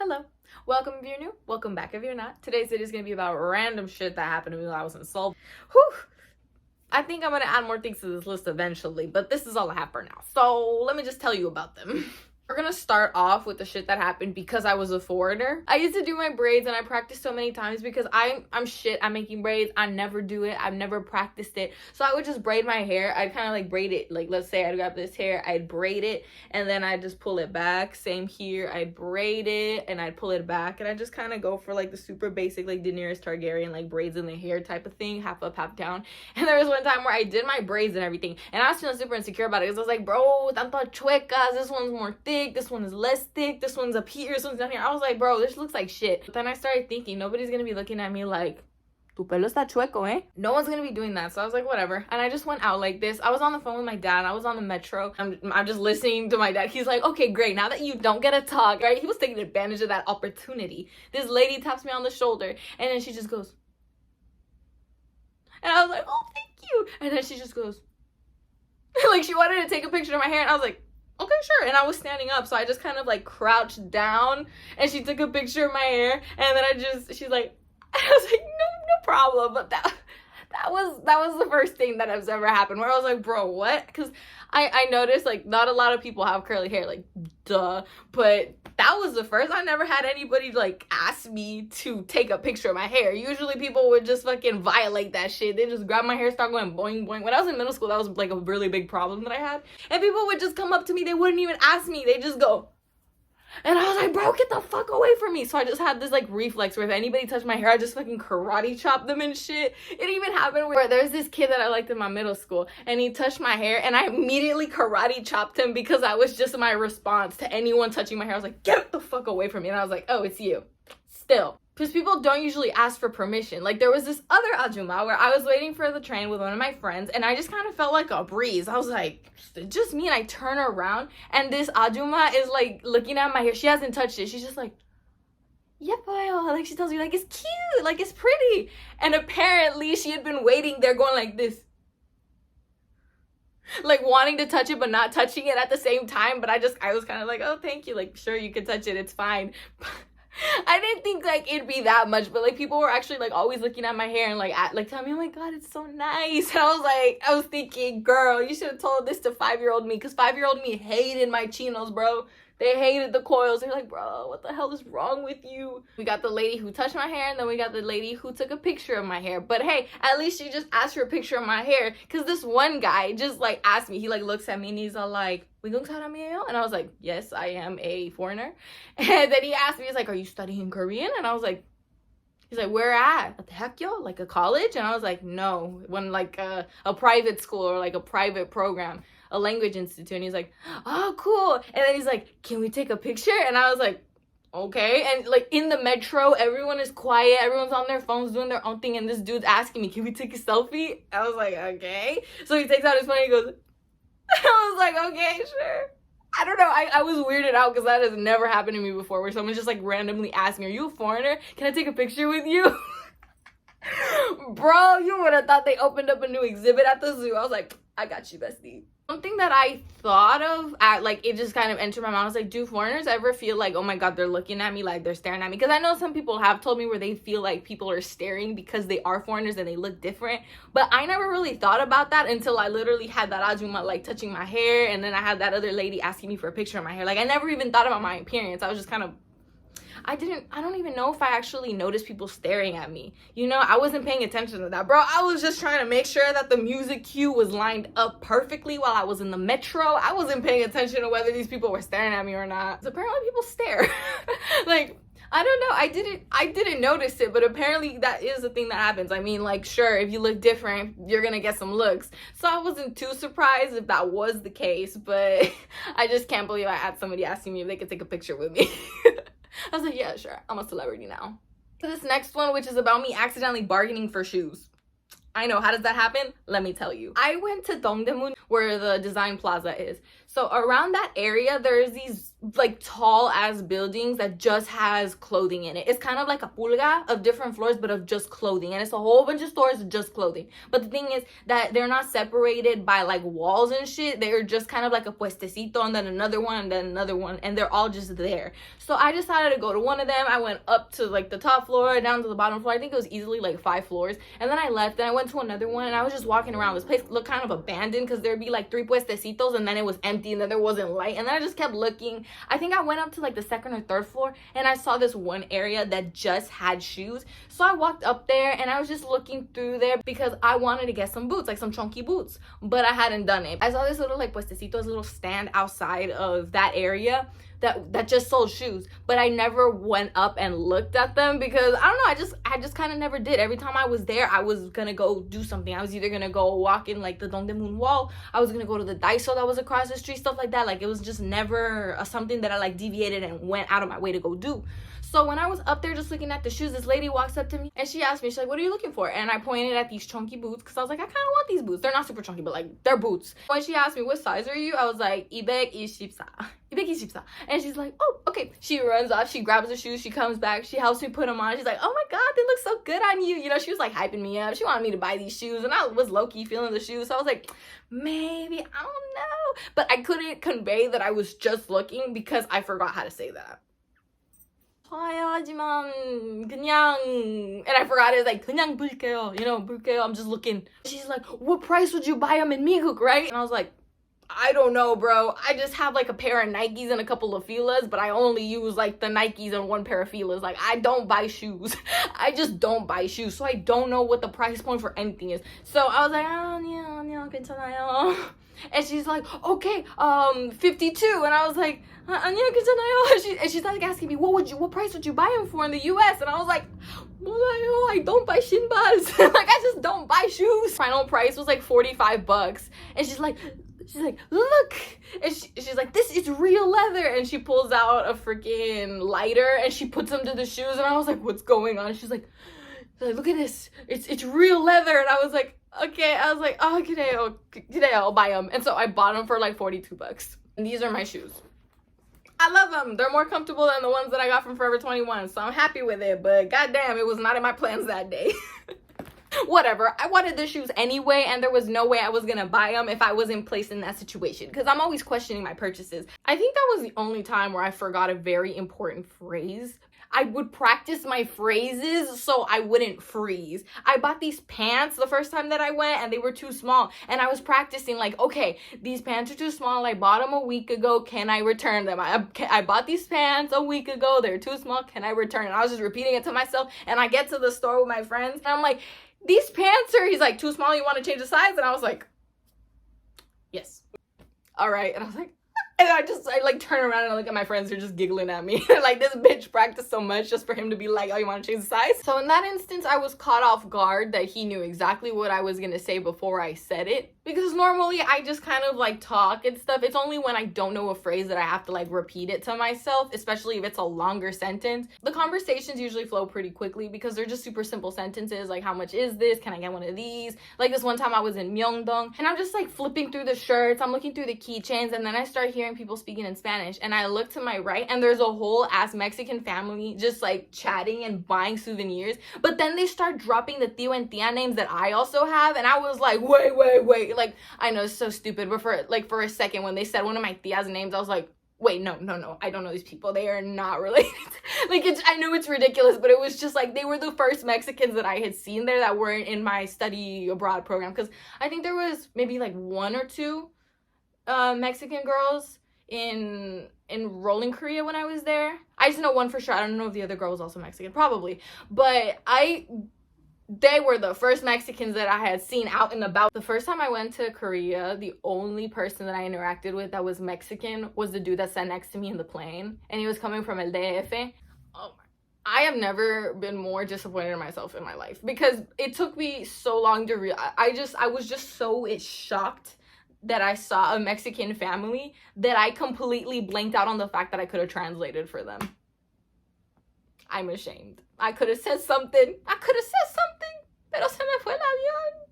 Hello, welcome if you're new, welcome back if you're not. Today's video is going to be about random shit that happened to me while I was in Seoul. Whew! I think I'm going to add more things to this list eventually, but this is all I have for now. So let me just tell you about them. We're gonna start off with the shit that happened because I was a foreigner. I used to do my braids and I practiced so many times because I'm shit at making braids. I never do it. I've never practiced it. So I would just braid my hair. I'd kind of like braid it. Like, let's say I'd grab this hair, I'd braid it, and then I'd just pull it back. Same here. I'd braid it and I'd pull it back. And I just kind of go for like the super basic, like Daenerys Targaryen, like braids in the hair type of thing, half up, half down. And there was one time where I did my braids and everything, and I was feeling super insecure about it because I was like, bro, tanto chuecas, this one's more thick, this one is less thick, this one's up here, this one's down here. I was like, bro, this looks like shit. But then I started thinking, nobody's gonna be looking at me like, tu pelo está chueco, eh? No one's gonna be doing that. So I was like, whatever. And I just went out like this. I was on the phone with my dad. I was on the metro. I'm just listening to my dad. He's like, okay, great. Now that you don't get to talk, right? He was taking advantage of that opportunity. This lady taps me on the shoulder, and then she just goes, and I was like, oh, thank you. And then she just goes, like she wanted to take a picture of my hair, and I was like, okay, sure. And I was standing up, so I just kind of like crouched down, and she took a picture of my hair, and then she's like, I was like, no problem. But that was the first thing that has ever happened where I was like, bro, what? Because I noticed like not a lot of people have curly hair, like duh, but that was the first. I never had anybody like ask me to take a picture of my hair. Usually people would just fucking violate that shit. They just grab my hair, start going boing boing. When I was in middle school, that was like a really big problem that I had, and people would just come up to me. They wouldn't even ask me. They just go. And I was like, bro, get the fuck away from me. So I just had this like reflex where if anybody touched my hair, I just fucking karate chop them and shit. It even happened where there's this kid that I liked in my middle school, and he touched my hair, and I immediately karate chopped him because that was just my response to anyone touching my hair. I was like, get the fuck away from me. And I was like, oh, it's you. Still. Because people don't usually ask for permission. Like, there was this other ajumma where I was waiting for the train with one of my friends, and I just kind of felt like a breeze. I was like, just me, and I turn around, and this ajumma is like looking at my hair. She hasn't touched it. She's just like, yeah, boy, like she tells me like, it's cute, like it's pretty. And apparently she had been waiting there going like this, like wanting to touch it but not touching it at the same time. But I was kind of like, oh, thank you, like sure, you can touch it, it's fine. I didn't think like it'd be that much, but like people were actually like always looking at my hair and like telling me, oh my god, it's so nice. And I was thinking, girl, you should have told this to 5-year-old me, because 5-year-old me hated my chinos, bro. They hated the coils. They're like, bro, what the hell is wrong with you? We got the lady who touched my hair, and then we got the lady who took a picture of my hair. But hey, at least she just asked for a picture of my hair, because this one guy just like asked me. He like looks at me and he's all like, and I was like, yes, I am a foreigner. And then he asked me, he's like, are you studying Korean? And I was like, he's like, where at? What the heck, yo? Like a college? And I was like, no, when like a private school or like a private program, a language institute. And he's like, oh, cool. And then he's like, can we take a picture? And I was like, okay. And like in the metro, everyone is quiet. Everyone's on their phones doing their own thing. And this dude's asking me, can we take a selfie? I was like, okay. So he takes out his phone and he goes, I was like, okay, sure. I don't know. I was weirded out because that has never happened to me before, where someone's just like randomly asking, are you a foreigner? Can I take a picture with you? Bro, you would have thought they opened up a new exhibit at the zoo. I was like, I got you, bestie. Something that I thought of, like it just kind of entered my mind. I was like, do foreigners ever feel like, oh my god, they're looking at me, like they're staring at me? Because I know some people have told me where they feel like people are staring because they are foreigners and they look different. But I never really thought about that until I literally had that ajumma like touching my hair, and then I had that other lady asking me for a picture of my hair. Like I never even thought about my appearance. I was just kind of, I don't even know if I actually noticed people staring at me. You know, I wasn't paying attention to that, bro. I was just trying to make sure that the music cue was lined up perfectly while I was in the metro. I wasn't paying attention to whether these people were staring at me or not. So apparently people stare. Like, I don't know. I didn't notice it, but apparently that is a thing that happens. I mean, like, sure, if you look different, you're gonna get some looks. So I wasn't too surprised if that was the case, but I just can't believe I had somebody asking me if they could take a picture with me. I was like, yeah, sure. I'm a celebrity now. So this next one, which is about me accidentally bargaining for shoes. I know, how does that happen? Let me tell you. I went to Dongdaemun, where the Design Plaza is. So around that area, there's these like tall ass buildings that just has clothing in it. It's kind of like a pulga of different floors, but of just clothing. And it's a whole bunch of stores of just clothing. But the thing is that they're not separated by like walls and shit. They're just kind of like a puestecito and then another one and then another one. And they're all just there. So I decided to go to one of them. I went up to like the top floor, down to the bottom floor. I think it was easily like 5 floors. And then I left and I went to another one and I was just walking around. This place looked kind of abandoned because there'd be like 3 puestecitos and then it was empty and then there wasn't light. And then I just kept looking. I think I went up to like the 2nd or 3rd floor and I saw this one area that just had shoes. So I walked up there and I was just looking through there because I wanted to get some boots, like some chunky boots, but I hadn't done it. I saw this little like puestecito, this little stand outside of that area that just sold shoes, but I never went up and looked at them because I don't know, I just kind of never did. Every time I was there, I was gonna go do something. I was either gonna go walk in like the Dongdaemun Moon Wall, I was gonna go to the Daiso that was across the street, stuff like that. Like it was just never something that I like deviated and went out of my way to go do. So when I was up there just looking at the shoes, this lady walks up to me and she asked me, she's like, what are you looking for? And I pointed at these chunky boots because I was like, I kind of want these boots. They're not super chunky, but like they're boots. When she asked me, what size are you? I was like, 224. And she's like, oh, okay. She runs off, she grabs the shoes, she comes back, she helps me put them on. She's like, oh my God, they look so good on you. You know, she was like hyping me up. She wanted me to buy these shoes and I was low-key feeling the shoes. So I was like, maybe, I don't know. But I couldn't convey that I was just looking because I forgot how to say that. 하지만 그냥, and I forgot it was like 그냥 볼게요, you know, 볼게요, I'm just looking. She's like, what price would you buy them in Mihook, right? And I was like, I don't know, bro. I just have like a pair of Nikes and a couple of Filas, but I only use like the Nikes and 1 pair of Filas. Like I don't buy shoes. I just don't buy shoes. So I don't know what the price point for anything is. So I was like, 아니요, 괜찮아요. And she's like, okay, 52. And I was like, 아니요, 괜찮아요. And she's like asking me, what price would you buy them for in the US? And I was like, 몰라요, I don't buy 신발s. Like I just don't buy shoes. Final price was like $45. And she's like, look. And she's like, this is real leather. And she pulls out a freaking lighter and she puts them to the shoes. And I was like, what's going on? She's like, look at this. It's real leather. And I was like, okay. I was like, oh, today I'll buy them. And so I bought them for like $42. And these are my shoes. I love them. They're more comfortable than the ones that I got from Forever 21. So I'm happy with it. But goddamn, it was not in my plans that day. Whatever, I wanted the shoes anyway, and there was no way I was gonna buy them if I wasn't placed in that situation, because I'm always questioning my purchases. I think that was the only time where I forgot a very important phrase. I would practice my phrases so I wouldn't freeze. I bought these pants the first time that I went and they were too small, and I was practicing like, okay, these pants are too small, I bought them a week ago, can I return them? I bought these pants a week ago, they're too small, can I return? And I was just repeating it to myself, and I get to the store with my friends and I'm like, these pants are, he's like, too small, you want to change the size? And I was like, yes. All right. And I was like, and I like turn around and I look at my friends who are just giggling at me. Like, this bitch practiced so much just for him to be like, oh, you want to change the size? So in that instance, I was caught off guard that he knew exactly what I was going to say before I said it. Because normally I just kind of like talk and stuff. It's only when I don't know a phrase that I have to like repeat it to myself, especially if it's a longer sentence. The conversations usually flow pretty quickly because they're just super simple sentences, like, how much is this? Can I get one of these? Like this one time I was in Myeongdong and I'm just like flipping through the shirts, I'm looking through the keychains, and then I start hearing people speaking in Spanish, and I look to my right and there's a whole ass Mexican family just like chatting and buying souvenirs. But then they start dropping the tío and tía names that I also have, and I was like, wait. Like, I know it's so stupid, but for a second when they said one of my tía's names, I was like, wait, no, I don't know these people. They are not related. Like, I know it's ridiculous, but it was just like, they were the first Mexicans that I had seen there that weren't in my study abroad program. Because I think there was maybe like 1 or 2 Mexican girls enrolled in Korea when I was there. I just know one for sure. I don't know if the other girl was also Mexican, probably. But they were the first Mexicans that I had seen out and about. The first time I went to Korea, the only person that I interacted with that was Mexican was the dude that sat next to me in the plane, and he was coming from El DF. Oh my, I have never been more disappointed in myself in my life, because it took me so long to realize. I was just so shocked that I saw a Mexican family that I completely blanked out on the fact that I could have translated for them. I'm ashamed. I could have said something. Pero se me fue el avión.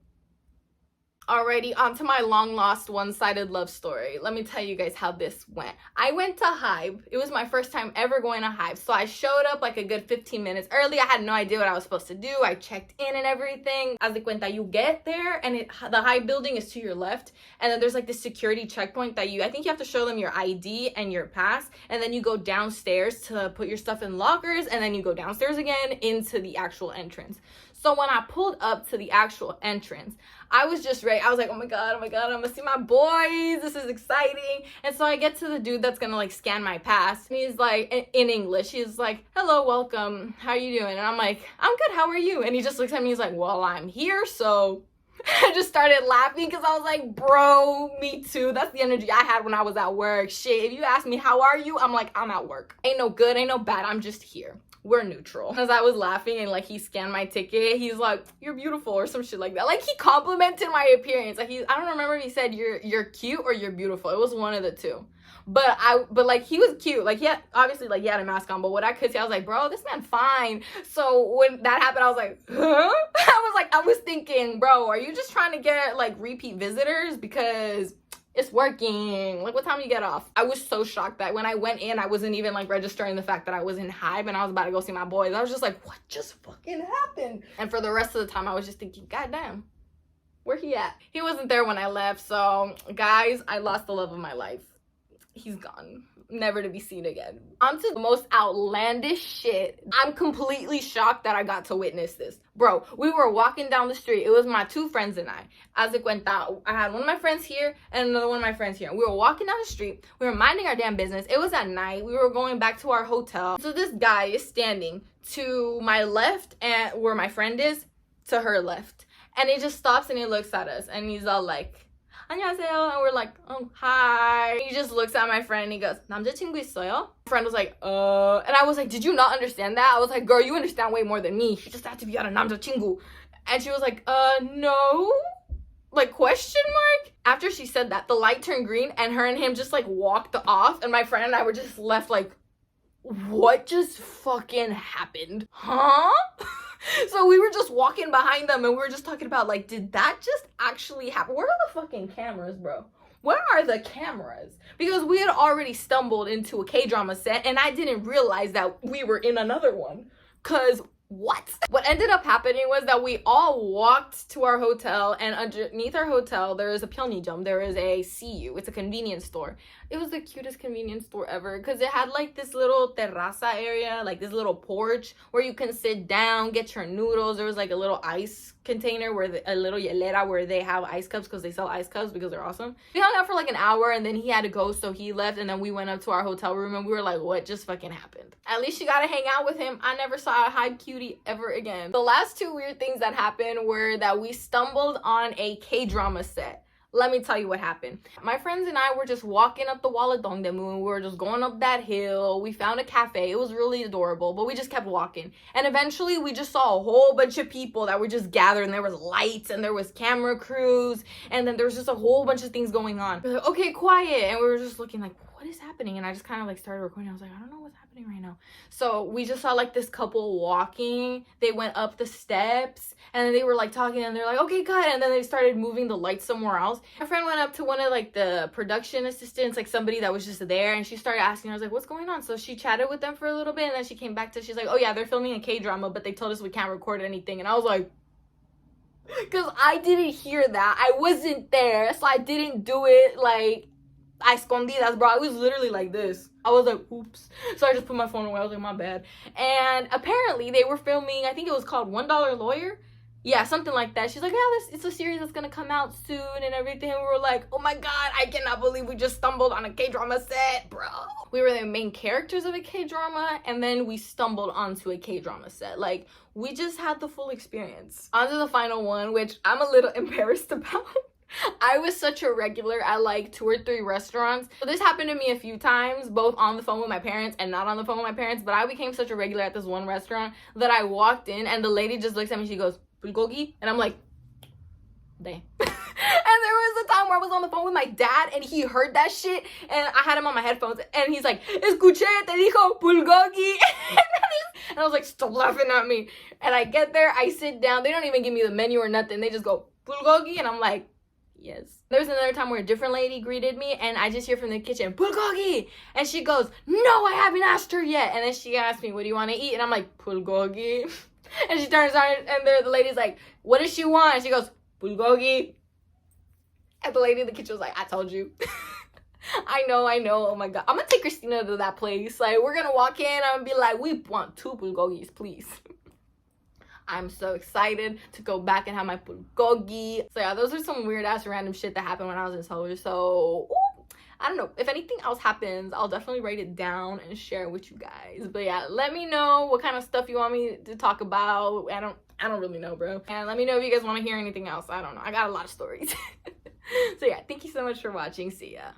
All Alrighty, on to my long-lost one-sided love story. Let me tell you guys how this went. I went to Hive. It was my first time ever going to Hive. So I showed up like a good 15 minutes early. I had no idea what I was supposed to do. I checked in and everything. As de cuenta, you get there and the Hive building is to your left. And then there's like this security checkpoint that I think you have to show them your ID and your pass. And then you go downstairs to put your stuff in lockers. And then you go downstairs again into the actual entrance. So when I pulled up to the actual entrance, I was just ready. I was like, oh my god, I'm gonna see my boys. This is exciting. And so I get to the dude that's gonna like scan my pass. And he's like, in English, he's like, hello, welcome. How are you doing? And I'm like, I'm good, how are you? And he just looks at me, he's like, well, I'm here, so I just started laughing because I was like, bro, me too. That's the energy I had when I was at work. Shit, if you ask me, how are you? I'm like, I'm at work. Ain't no good, ain't no bad, I'm just here. We're neutral. As I was laughing and like he scanned my ticket, he's like, you're beautiful or some shit like that. Like he complimented my appearance. Like I don't remember if he said you're cute or you're beautiful. It was one of the two. But like he was cute. Like he had a mask on, but what I could see, I was like, bro, this man fine. So when that happened, I was like, huh? I was thinking, bro, are you just trying to get like repeat visitors? Because it's working. Like, what time you get off? I was so shocked that when I went in, I wasn't even like registering the fact that I was in Hive and I was about to go see my boys. I was just like, what just fucking happened? And for the rest of the time, I was just thinking, goddamn, where he at? He wasn't there when I left. So guys, I lost the love of my life. He's gone, never to be seen again. On to the most outlandish shit. I'm completely shocked that I got to witness this. Bro, we were walking down the street. It was my two friends and I. As de cuenta, I had one of my friends here and another one of my friends here. We were walking down the street. We were minding our damn business. It was at night. We were going back to our hotel. So this guy is standing to my left and where my friend is, to her left. And he just stops and he looks at us and he's all like, 안녕하세요. And we're like, oh, hi. He just looks at my friend and he goes, 남자친구 있어요? My friend was like, And I was like, did you not understand that? I was like, girl, you understand way more than me. She just had to be out of 남자친구. And she was like, no? Like, question mark? After she said that, the light turned green and her and him just like walked off. And my friend and I were just left like, what just fucking happened? Huh? So we were just walking behind them and we were just talking about like, did that just actually happen? Where are the fucking cameras, bro? Where are the cameras? Because we had already stumbled into a K-drama set and I didn't realize that we were in another one. Cause what ended up happening was that we all walked to our hotel, and underneath our hotel there is a 편의점. There is a CU. It's a convenience store. It was the cutest convenience store ever because it had like this little terraza area, like this little porch where you can sit down, get your noodles. There was like a little ice container where a little hielera where they have ice cups because they sell ice cups because they're awesome. We hung out for like an hour and then he had to go, so he left, and then we went up to our hotel room and we were like, what just fucking happened? At least you gotta hang out with him. I never saw a Hive cutie ever again. The last two weird things that happened were that we stumbled on a K-drama set. Let me tell you what happened. My friends and I were just walking up the Walladongdamu and we were just going up that hill. We found a cafe. It was really adorable, but we just kept walking. And eventually we just saw a whole bunch of people that were just gathered, and there was lights and there was camera crews and then there was just a whole bunch of things going on. We were like, okay, quiet. And we were just looking like, what is happening? And I just kind of like started recording. I was like, I don't know what's happening right now. So we just saw like this couple walking. They went up the steps and then they were like talking and they're like, okay, cut. And then they started moving the lights somewhere else. My friend went up to one of like the production assistants, like somebody that was just there, and she started asking. I was like, what's going on? So she chatted with them for a little bit and then she came back to, she's like, oh yeah, they're filming a K-drama, but they told us we can't record anything. And I was like, because I didn't hear that. I wasn't there, so I didn't do it like a escondidas, bro. I was literally like this. I was like, oops. So I just put my phone away. I was like, my bad. And apparently they were filming, I think it was called $1 Lawyer. Yeah, something like that. She's like, yeah, it's a series that's gonna come out soon and everything. And we were like, oh my god, I cannot believe we just stumbled on a K-drama set, bro. We were the main characters of a K-drama, and then we stumbled onto a K-drama set. Like, we just had the full experience. On to the final one, which I'm a little embarrassed about. I was such a regular at like 2 or 3 restaurants. So this happened to me a few times, both on the phone with my parents and not on the phone with my parents. But I became such a regular at this one restaurant that I walked in and the lady just looks at me. She goes, bulgogi? And I'm like, damn. And there was a time where I was on the phone with my dad and he heard that shit and I had him on my headphones and he's like, escuché, te dijo bulgogi. And I was like, stop laughing at me. And I get there, I sit down. They don't even give me the menu or nothing. They just go, bulgogi. And I'm like, Yes. There was another time where a different lady greeted me, and I just hear from the kitchen, bulgogi! And she goes, no, I haven't asked her yet. And then she asked me, what do you want to eat? And I'm like, bulgogi. And she turns on, and the lady's like, what does she want? And she goes, bulgogi. And the lady in the kitchen was like, I told you. I know. Oh my god. I'm gonna take Christina to that place. Like, we're gonna walk in, I'm gonna be like, we want 2 bulgogis, please. I'm so excited to go back and have my bulgogi. So yeah, those are some weird ass random shit that happened when I was in Seoul. So I don't know. If anything else happens, I'll definitely write it down and share it with you guys. But yeah, let me know what kind of stuff you want me to talk about. I don't really know, bro. And let me know if you guys want to hear anything else. I don't know. I got a lot of stories. So yeah, thank you so much for watching. See ya.